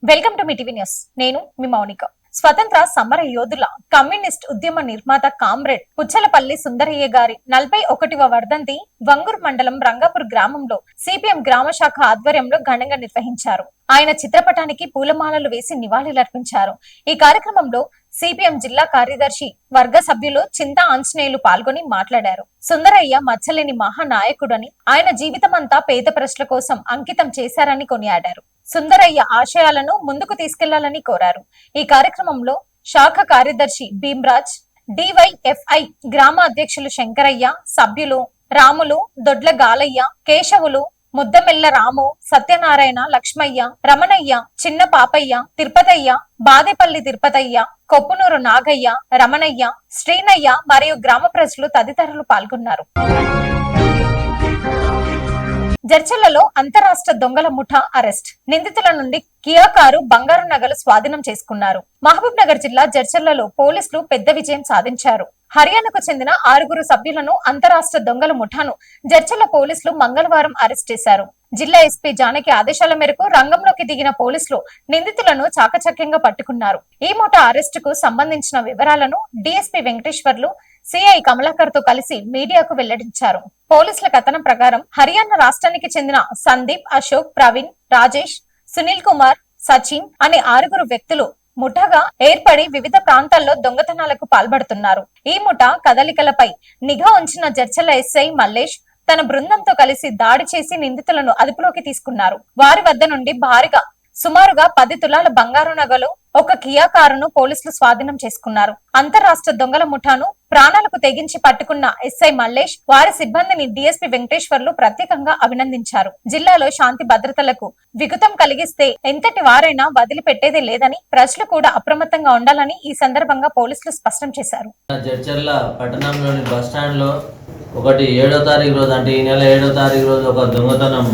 Welcome to me TV news. నేను మీ మౌనిక. స్వతంత్ర సమర యోధుల కమ్యూనిస్ట్ ఉద్యమ నిర్మాత కామ్రేడ్ పుచ్చలపల్లి సుందరయ్య గారి 41వ వర్ధంతి వంగూర్ మండలం రంగాపూర్ గ్రామంలో సిపిఎం గ్రామ శాఖ ఆధ్వర్యంలో ఘనంగా నిర్వహించారు. ఆయన చిత్రపటానికి పూలమాలలు వేసి నివాళులర్పించారు. ఈ కార్యక్రమంలో సిపిఎం జిల్లా కార్యదర్శి వర్గ సభ్యులు చింతా ఆంజనేయులు పాల్గొని మాట్లాడారు. సుందరయ్య మచ్చలేని మహానాయకుడని, ఆయన జీవితమంతా పేద ప్రజల కోసం అంకితం చేశారని కొనియాడారు. సుందరయ్య ఆశయాలను ముందుకు తీసుకెళ్లాలని కోరారు. ఈ కార్యక్రమంలో శాఖ కార్యదర్శి భీమ్రాజ్, డివైఎఫ్ఐ గ్రామ అధ్యక్షులు శంకరయ్య, సభ్యులు రాములు, దొడ్ల గాలయ్య, కేశవులు, ముద్దమెల్ల రాము, సత్యనారాయణ, లక్ష్మయ్య, రమణయ్య, చిన్న పాపయ్య, తిరుపతయ్య, బాదేపల్లి తిరుపతయ్య, కొప్పునూరు నాగయ్య, రమణయ్య, శ్రీనయ్య మరియు గ్రామ ప్రజలు తదితరులు పాల్గొన్నారు. జడ్చర్లలో అంతరాష్ట్ర దొంగల ముఠా అరెస్ట్. నిందితుల నుండి కియా కారు, బంగారు నగలు స్వాధీనం చేసుకున్నారు. మహబూబ్ నగర్ జిల్లా జడ్చర్లలో పోలీసులు పెద్ద విజయం సాధించారు. హర్యానాకు చెందిన 6 సభ్యులను అంతరాష్ట్ర దొంగల ముఠాను జడ్చర్ల పోలీసులు మంగళవారం అరెస్ట్ చేశారు. జిల్లా ఎస్పీ జానకి ఆదేశాల మేరకు రంగంలోకి దిగిన పోలీసులు నిందితులను చాకచక్యంగా పట్టుకున్నారు. ఈ ముఠా అరెస్టుకు సంబంధించిన వివరాలను డిఎస్పీ వెంకటేశ్వర్లు, సిఐ కమలాకర్ తో కలిసి మీడియాకు వెల్లడించారు. పోలీసుల కథనం ప్రకారం హర్యానా రాష్ట్రానికి చెందిన సందీప్, అశోక్, ప్రవీణ్, రాజేష్, సునీల్ కుమార్, సచిన్ అనే 6 వ్యక్తులు ముఠాగా ఏర్పడి వివిధ ప్రాంతాల్లో దొంగతనాలకు పాల్పడుతున్నారు. ఈ ముఠా కదలికలపై నిఘా ఉంచిన జడ్చర్ల ఎస్ఐ మల్లేష్ తన బృందంతో కలిసి దాడి చేసి నిందితులను అదుపులోకి తీసుకున్నారు. వారి వద్ద నుండి భారీగా సుమారుగా 10 తులాల బంగారు నగలు, ఒక కియా కారును పోలీసులు స్వాధీనం చేసుకున్నారు. అంతరాష్ట్ర దొంగల ముఠాను ప్రాణాలకు తెగించి పట్టుకున్న ఎస్ఐ మల్లేష్, వారి సిబ్బందిని డిఎస్పీ వెంకటేశ్వర్లు ప్రత్యేకంగా అభినందించారు. జిల్లాలో శాంతి భద్రతలకు విఘాతం కలిగిస్తే ఎంతటి వారైనా వదిలిపెట్టేదే లేదని, ప్రజలు కూడా అప్రమత్తంగా ఉండాలని ఈ సందర్భంగా పోలీసులు స్పష్టం చేశారు. జడ్చర్ల పట్టణంలోని బస్ స్టాండ్ లో 7వ తారీఖు రోజు, అంటే ఈ నెల 7వ తారీఖు రోజు ఒక దొంగతనం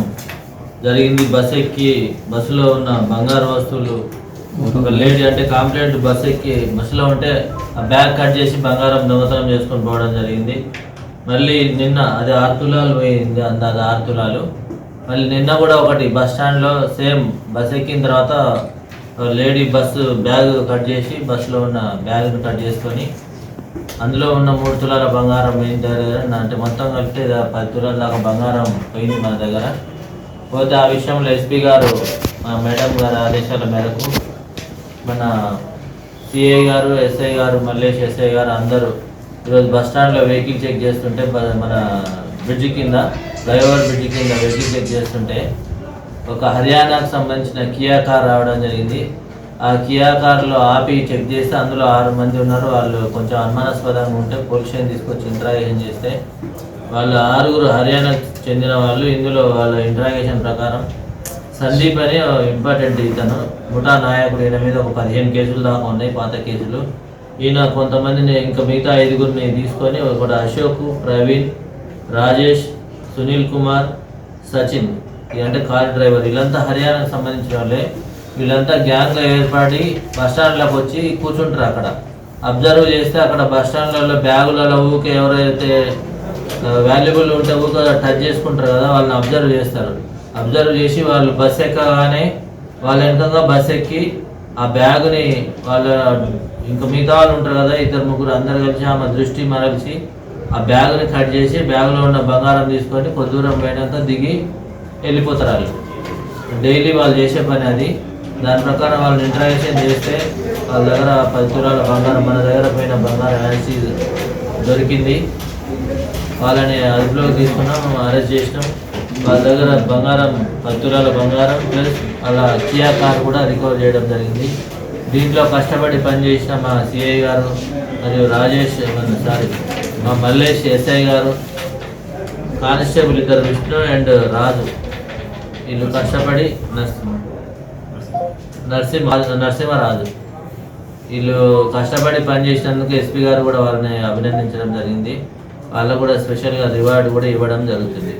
జరిగింది. బస్ ఎక్కి బస్సులో ఉన్న బంగారు వస్తువులు, ఒక లేడీ అంటే కంప్లైంట్ బస్ ఎక్కి బస్సులో ఉంటే ఆ బ్యాగ్ కట్ చేసి బంగారం దొంగతనం చేసుకొని పోవడం జరిగింది. మళ్ళీ నిన్న అది 6 తులాలు పోయింది, అందాజ 6 తులాలు. మళ్ళీ నిన్న కూడా ఒకటి బస్ స్టాండ్లో సేమ్ బస్ ఎక్కిన తర్వాత లేడీ బస్సు బ్యాగ్ కట్ చేసి బస్సులో ఉన్న బ్యాగ్ను కట్ చేసుకొని అందులో ఉన్న 3 తులాల బంగారం పోయింది దగ్గర. అంటే మొత్తం కలిపితే 10 తులాల దాకా బంగారం పోయింది మన దగ్గర. పోతే ఆ విషయంలో ఎస్పీ గారు, మేడం గారి ఆదేశాల మేరకు మన సిఐ గారు, ఎస్ఐ గారు, మల్లేష్ ఎస్ఐ గారు అందరూ ఈరోజు బస్ స్టాండ్లో వెహికల్ చెక్ చేస్తుంటే, మన బ్రిడ్జి కింద, ఫ్లైఓవర్ బ్రిడ్జి కింద వెహికల్ చెక్ చేస్తుంటే ఒక హర్యానాకు సంబంధించిన కియా కార్ రావడం జరిగింది. ఆ కియా కార్లో ఆపి చెక్ చేస్తే అందులో 6 మంది ఉన్నారు. వాళ్ళు కొంచెం అనుమానాస్పదంగా ఉంటే పోలీస్ స్టేషన్ తీసుకొచ్చి ఇంట్రాగేషన్ చేస్తే వాళ్ళు 6 హర్యానాకు చెందిన వాళ్ళు. ఇందులో వాళ్ళ ఇంట్రాగేషన్ ప్రకారం సందీప్ అని ఇంపార్టెంట్ ఇతను ముఠా నాయకుడు. ఈయన మీద ఒక 15 కేసులు దాకా ఉన్నాయి, పాత కేసులు. ఈయన కొంతమందిని, ఇంకా మిగతా 5గురిని తీసుకొని, ఒకటి అశోక్, ప్రవీణ్, రాజేష్, సునీల్ కుమార్, సచిన్, అంటే కార్ డ్రైవర్, వీళ్ళంతా హర్యానాకు సంబంధించిన వాళ్ళే. వీళ్ళంతా గ్యాంగ్గా ఏర్పడి బస్ స్టాండ్లోకి వచ్చి కూర్చుంటారు. అక్కడ అబ్జర్వ్ చేస్తే అక్కడ బస్ స్టాండ్లలో బ్యాగులలో ఊకే ఎవరైతే వాల్యుబుల్ ఉంటే ఊక టచ్ చేసుకుంటారు కదా, వాళ్ళని అబ్జర్వ్ చేస్తారు. అబ్జర్వ్ చేసి వాళ్ళు బస్ ఎక్కగానే వాళ్ళ వెనకంగా బస్ ఎక్కి ఆ బ్యాగుని వాళ్ళ ఇంకా మిగతా వాళ్ళు ఉంటారు కదా, 2-3 అందరు కలిసి ఆమె దృష్టి మరల్చి ఆ బ్యాగుని కట్ చేసి బ్యాగులో ఉన్న బంగారం తీసుకొని కొద్ది దూరం పోయినాక దిగి వెళ్ళిపోతారు. వాళ్ళు డైలీ వాళ్ళు చేసే పని అది. దాని ప్రకారం వాళ్ళని ఇంట్రాగేషన్ చేస్తే వాళ్ళ దగ్గర 10 తులాల బంగారం, మన దగ్గర పోయిన బంగారం యాన్సీ దొరికింది. వాళ్ళని అదుపులోకి తీసుకున్నాం, అరెస్ట్ చేసినాం. వాళ్ళ దగ్గర బంగారం 10 తులాల బంగారం ప్లస్ అలా కియా కార్ కూడా రికవర్ చేయడం జరిగింది. దీంట్లో కష్టపడి పనిచేసిన మా సిఐ గారు మరియు రాజేష్, మా మల్లేష్ ఎస్ఐ గారు, కానిస్టేబుల్ 2 విష్ణు అండ్ రాజు, వీళ్ళు కష్టపడి నరసింహరాజు, వీళ్ళు కష్టపడి పనిచేసినందుకు ఎస్పీ గారు కూడా వాళ్ళని అభినందించడం జరిగింది. వాళ్ళకు కూడా స్పెషల్గా రివార్డు కూడా ఇవ్వడం జరుగుతుంది.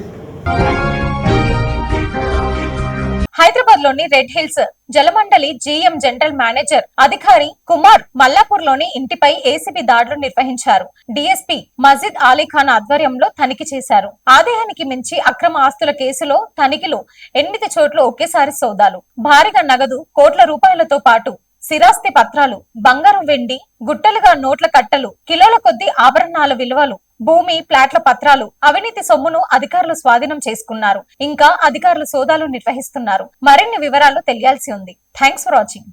హైదరాబాద్ లోని రెడ్ హిల్స్ జలమండలి జీఎం జనరల్ మేనేజర్ అధికారి కుమార్ మల్లాపూర్ లోని ఇంటిపై ఏసీబీ దాడులు నిర్వహించారు. డీఎస్పీ మజీద్ అలీఖాన్ ఆధ్వర్యంలో తనిఖీ చేశారు. ఆదాయానికి మించి అక్రమ ఆస్తుల కేసులో తనిఖీలు 8 చోట్ల ఒకేసారి సోదాలు. భారీగా నగదు కోట్ల రూపాయలతో పాటు స్థిరాస్తి పత్రాలు, బంగారం, వెండి, గుట్టలుగా నోట్ల కట్టలు, కిలోల కొద్ది ఆభరణాల విలువలు, భూమి, ప్లాట్ల పత్రాలు, అవినీతి సొమ్మును అధికారులు స్వాధీనం చేసుకున్నారు. ఇంకా అధికారులు సోదాలు నిర్వహిస్తున్నారు. మరిన్ని వివరాలు తెలియాల్సి ఉంది. Thanks for watching.